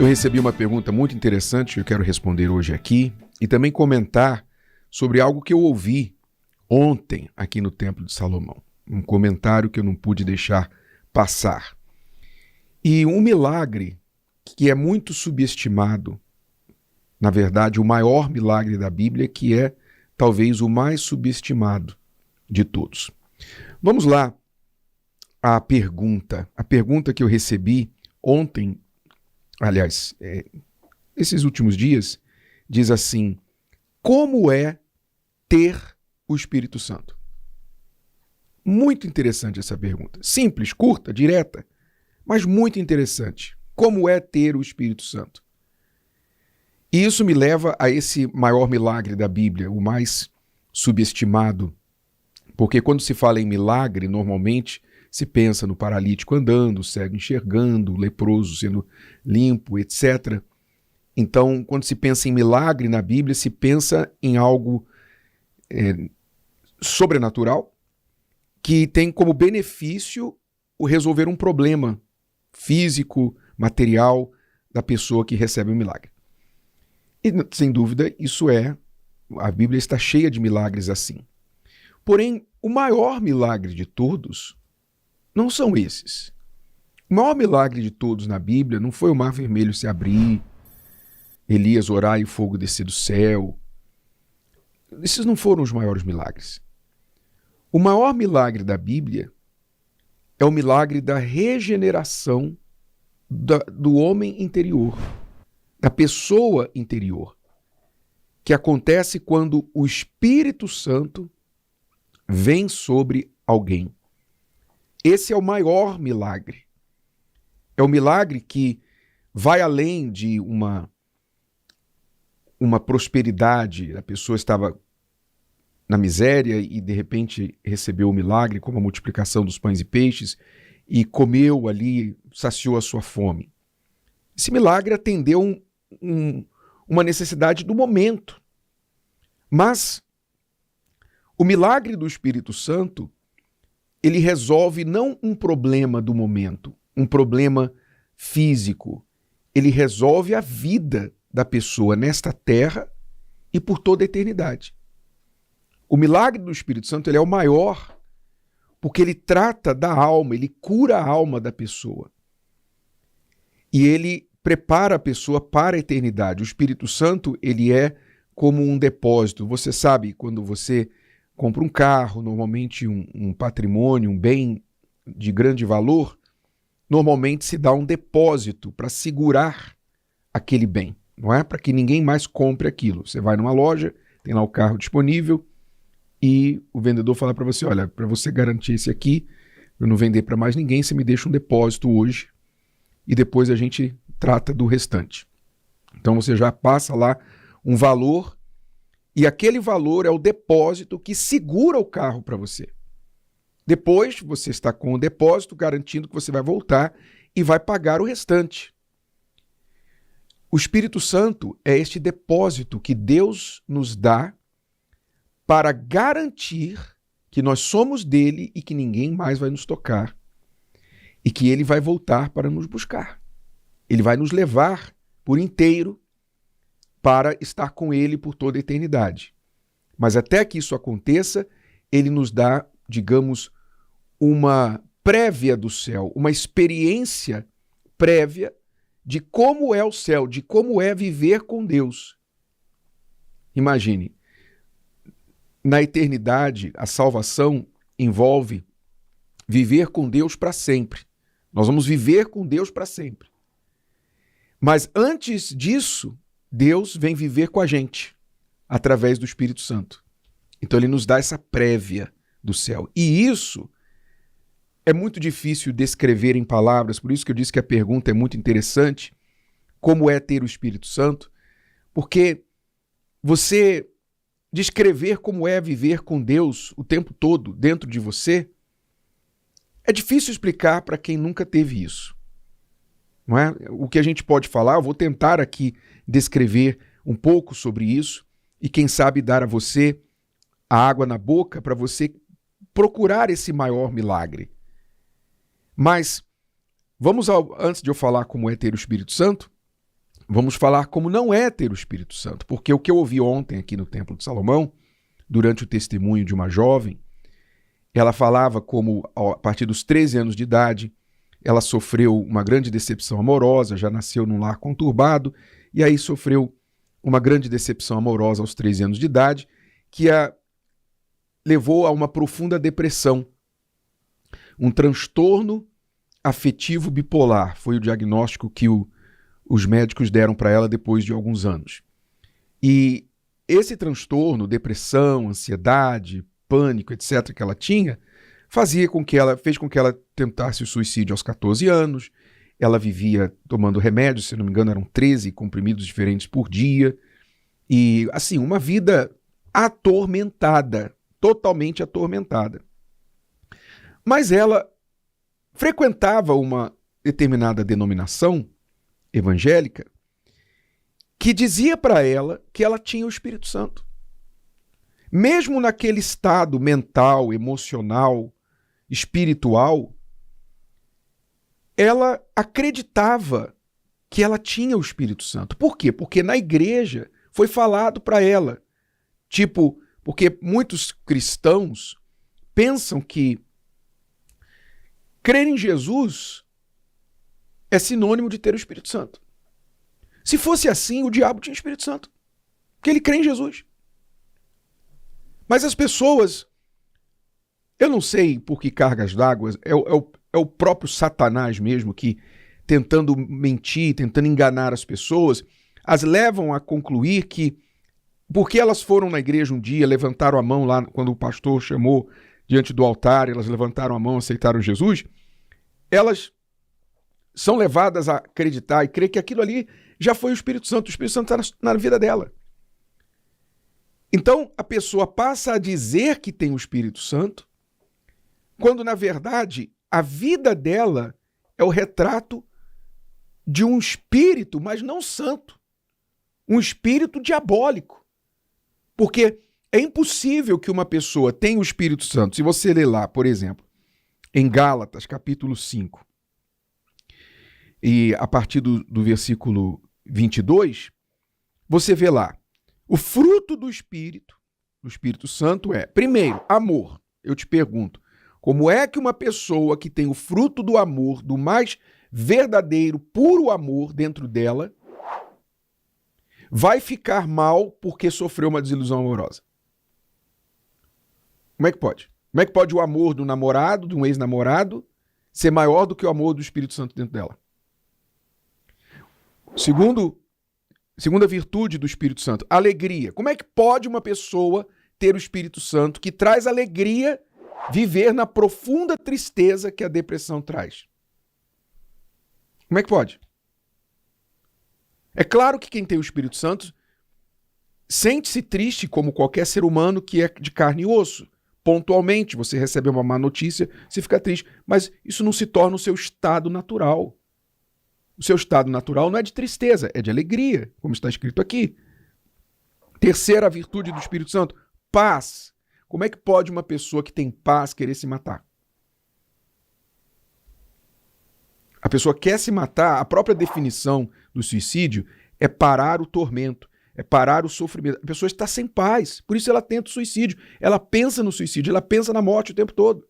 Eu recebi uma pergunta muito interessante que eu quero responder hoje aqui e também comentar sobre algo que eu ouvi ontem aqui no Templo de Salomão. Um comentário que eu não pude deixar passar. E um milagre que é muito subestimado, na verdade, o maior milagre da Bíblia, que é talvez o mais subestimado de todos. Vamos lá à pergunta. A pergunta que eu recebi ontem, aliás, esses últimos dias, diz assim: como é ter o Espírito Santo? Muito interessante essa pergunta. Simples, curta, direta, mas muito interessante. Como é ter o Espírito Santo? E isso me leva a esse maior milagre da Bíblia, o mais subestimado, porque quando se fala em milagre, normalmente se pensa no paralítico andando, o cego enxergando, o leproso sendo limpo, etc. Então, quando se pensa em milagre na Bíblia, se pensa em algo sobrenatural, que tem como benefício o resolver um problema físico, material da pessoa que recebe o milagre. E, sem dúvida, a Bíblia está cheia de milagres assim. Porém, o maior milagre de todos não são esses. O maior milagre de todos na Bíblia não foi o mar vermelho se abrir, Elias orar e o fogo descer do céu. Esses não foram os maiores milagres. O maior milagre da Bíblia é o milagre da regeneração do homem interior, da pessoa interior, que acontece quando o Espírito Santo vem sobre alguém. Esse é o maior milagre. É o milagre que vai além de uma prosperidade. A pessoa estava na miséria e de repente recebeu o milagre, como a multiplicação dos pães e peixes, e comeu ali, saciou a sua fome. Esse milagre atendeu uma necessidade do momento. Mas o milagre do Espírito Santo, ele resolve não um problema do momento, um problema físico. Ele resolve a vida da pessoa nesta terra e por toda a eternidade. O milagre do Espírito Santo ele é o maior porque ele trata da alma, ele cura a alma da pessoa. E ele prepara a pessoa para a eternidade. O Espírito Santo ele é como um depósito. Você sabe, quando você compra um carro, normalmente um patrimônio, um bem de grande valor, normalmente se dá um depósito para segurar aquele bem, não é? Para que ninguém mais compre aquilo. Você vai numa loja, tem lá o carro disponível e o vendedor fala para você: olha, para você garantir esse aqui, eu não vender para mais ninguém, você me deixa um depósito hoje e depois a gente trata do restante. Então você já passa lá um valor e aquele valor é o depósito que segura o carro para você. Depois você está com o depósito garantindo que você vai voltar e vai pagar o restante. O Espírito Santo é este depósito que Deus nos dá para garantir que nós somos dele e que ninguém mais vai nos tocar e que ele vai voltar para nos buscar. Ele vai nos levar por inteiro para estar com ele por toda a eternidade. Mas até que isso aconteça, ele nos dá, digamos, uma prévia do céu, uma experiência prévia de como é o céu, de como é viver com Deus. Imagine, na eternidade, a salvação envolve viver com Deus para sempre. Nós vamos viver com Deus para sempre. Mas antes disso, Deus vem viver com a gente, através do Espírito Santo. Então ele nos dá essa prévia do céu. E isso é muito difícil descrever em palavras, por isso que eu disse que a pergunta é muito interessante, como é ter o Espírito Santo, porque você descrever como é viver com Deus o tempo todo dentro de você, é difícil explicar para quem nunca teve isso. Não é? O que a gente pode falar, eu vou tentar aqui descrever um pouco sobre isso e quem sabe dar a você a água na boca para você procurar esse maior milagre. Mas vamos antes de eu falar como é ter o Espírito Santo, vamos falar como não é ter o Espírito Santo, porque o que eu ouvi ontem aqui no Templo de Salomão, durante o testemunho de uma jovem, ela falava como, a partir dos 13 anos de idade, ela sofreu uma grande decepção amorosa, já nasceu num lar conturbado, e aí sofreu uma grande decepção amorosa aos 13 anos de idade, que a levou a uma profunda depressão. Um transtorno afetivo bipolar foi o diagnóstico que os médicos deram para ela depois de alguns anos. E esse transtorno, depressão, ansiedade, pânico, etc., que ela tinha, fez com que ela tentasse o suicídio aos 14 anos. Ela vivia tomando remédios, se não me engano, eram 13 comprimidos diferentes por dia. E, assim, uma vida atormentada, totalmente atormentada. Mas ela frequentava uma determinada denominação evangélica que dizia para ela que ela tinha o Espírito Santo. Mesmo naquele estado mental, emocional, espiritual, ela acreditava que ela tinha o Espírito Santo. Por quê? Porque na igreja foi falado para ela. Porque muitos cristãos pensam que crer em Jesus é sinônimo de ter o Espírito Santo. Se fosse assim, o diabo tinha o Espírito Santo, porque ele crê em Jesus. Mas as pessoas, eu não sei por que cargas d'água, é o próprio Satanás mesmo que, tentando mentir, tentando enganar as pessoas, as levam a concluir que, porque elas foram na igreja um dia, levantaram a mão lá quando o pastor chamou diante do altar, elas levantaram a mão, aceitaram Jesus, elas são levadas a acreditar e crer que aquilo ali já foi o Espírito Santo está na vida dela. Então, a pessoa passa a dizer que tem o Espírito Santo, quando, na verdade, a vida dela é o retrato de um espírito, mas não santo. Um espírito diabólico. Porque é impossível que uma pessoa tenha o Espírito Santo. Se você ler lá, por exemplo, em Gálatas, capítulo 5, e a partir do versículo 22, você vê lá, o fruto do Espírito Santo é, primeiro, amor. Eu te pergunto, como é que uma pessoa que tem o fruto do amor, do mais verdadeiro, puro amor dentro dela, vai ficar mal porque sofreu uma desilusão amorosa? Como é que pode? Como é que pode o amor do namorado, de um ex-namorado, ser maior do que o amor do Espírito Santo dentro dela? Segunda virtude do Espírito Santo, alegria. Como é que pode uma pessoa ter o Espírito Santo que traz alegria, viver na profunda tristeza que a depressão traz? Como é que pode? É claro que quem tem o Espírito Santo sente-se triste como qualquer ser humano que é de carne e osso. Pontualmente, você recebe uma má notícia, você fica triste, mas isso não se torna o seu estado natural. O seu estado natural não é de tristeza, é de alegria, como está escrito aqui. Terceira virtude do Espírito Santo, paz. Como é que pode uma pessoa que tem paz querer se matar? A pessoa quer se matar, a própria definição do suicídio é parar o tormento, é parar o sofrimento. A pessoa está sem paz, por isso ela tenta o suicídio, ela pensa no suicídio, ela pensa na morte o tempo todo.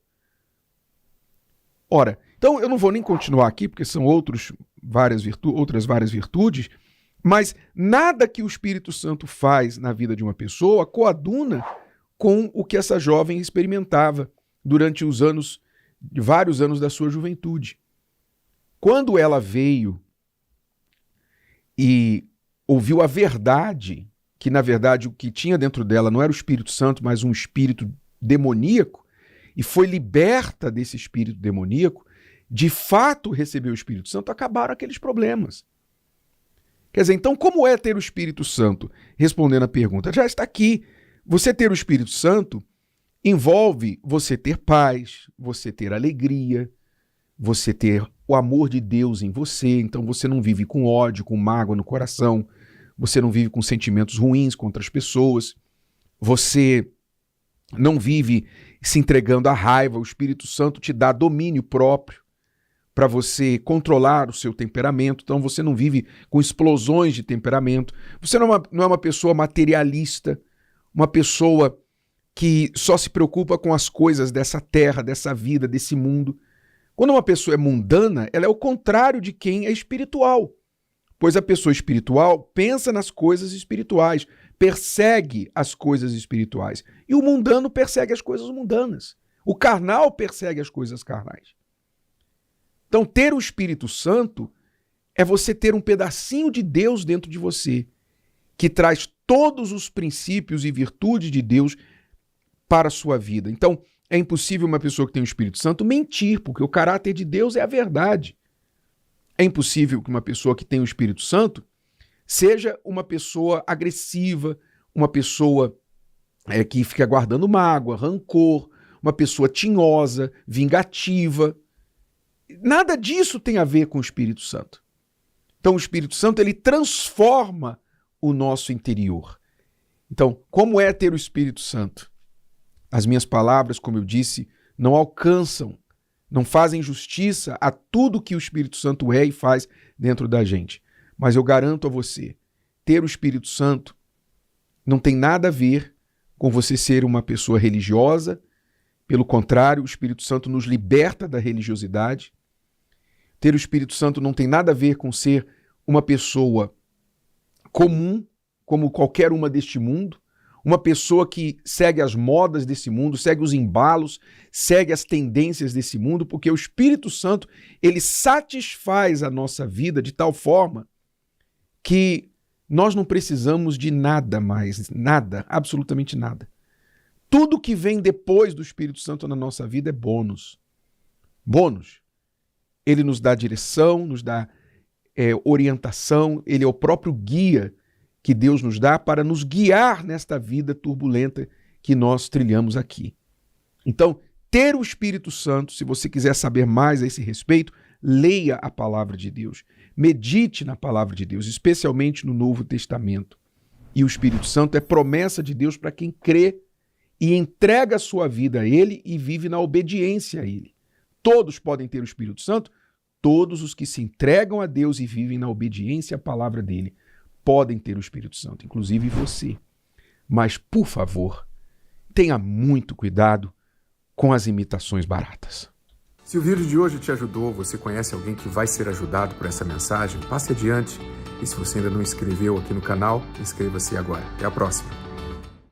Ora, então eu não vou nem continuar aqui, porque são outras várias virtudes, mas nada que o Espírito Santo faz na vida de uma pessoa coaduna com o que essa jovem experimentava durante vários anos da sua juventude. Quando ela veio e ouviu a verdade, que na verdade o que tinha dentro dela não era o Espírito Santo, mas um espírito demoníaco, e foi liberta desse espírito demoníaco, de fato recebeu o Espírito Santo, acabaram aqueles problemas. Quer dizer, então como é ter o Espírito Santo? Respondendo a pergunta, já está aqui. Você ter o Espírito Santo envolve você ter paz, você ter alegria, você ter o amor de Deus em você, então você não vive com ódio, com mágoa no coração, você não vive com sentimentos ruins contra as pessoas, você não vive se entregando à raiva, o Espírito Santo te dá domínio próprio, para você controlar o seu temperamento, então você não vive com explosões de temperamento. Você não é uma pessoa materialista, uma pessoa que só se preocupa com as coisas dessa terra, dessa vida, desse mundo. Quando uma pessoa é mundana, ela é o contrário de quem é espiritual, pois a pessoa espiritual pensa nas coisas espirituais, persegue as coisas espirituais, e o mundano persegue as coisas mundanas. O carnal persegue as coisas carnais. Então, ter o Espírito Santo é você ter um pedacinho de Deus dentro de você, que traz todos os princípios e virtudes de Deus para a sua vida. Então, é impossível uma pessoa que tem o Espírito Santo mentir, porque o caráter de Deus é a verdade. É impossível que uma pessoa que tem o Espírito Santo seja uma pessoa agressiva, uma pessoa que fica guardando mágoa, rancor, uma pessoa tinhosa, vingativa. Nada disso tem a ver com o Espírito Santo. Então, o Espírito Santo, ele transforma o nosso interior. Então, como é ter o Espírito Santo? As minhas palavras, como eu disse, não alcançam, não fazem justiça a tudo que o Espírito Santo é e faz dentro da gente. Mas eu garanto a você, ter o Espírito Santo não tem nada a ver com você ser uma pessoa religiosa. Pelo contrário, o Espírito Santo nos liberta da religiosidade. Ter o Espírito Santo não tem nada a ver com ser uma pessoa comum, como qualquer uma deste mundo, uma pessoa que segue as modas desse mundo, segue os embalos, segue as tendências desse mundo, porque o Espírito Santo, ele satisfaz a nossa vida de tal forma que nós não precisamos de nada mais, nada, absolutamente nada. Tudo que vem depois do Espírito Santo na nossa vida é bônus. Bônus. Ele nos dá direção, nos dá orientação, ele é o próprio guia que Deus nos dá para nos guiar nesta vida turbulenta que nós trilhamos aqui. Então, ter o Espírito Santo, se você quiser saber mais a esse respeito, leia a palavra de Deus, medite na palavra de Deus, especialmente no Novo Testamento. E o Espírito Santo é promessa de Deus para quem crê e entrega a sua vida a Ele e vive na obediência a Ele. Todos podem ter o Espírito Santo, todos os que se entregam a Deus e vivem na obediência à palavra dele podem ter o Espírito Santo, inclusive você. Mas, por favor, tenha muito cuidado com as imitações baratas. Se o vídeo de hoje te ajudou, você conhece alguém que vai ser ajudado por essa mensagem, passe adiante. E se você ainda não inscreveu aqui no canal, inscreva-se agora. Até a próxima.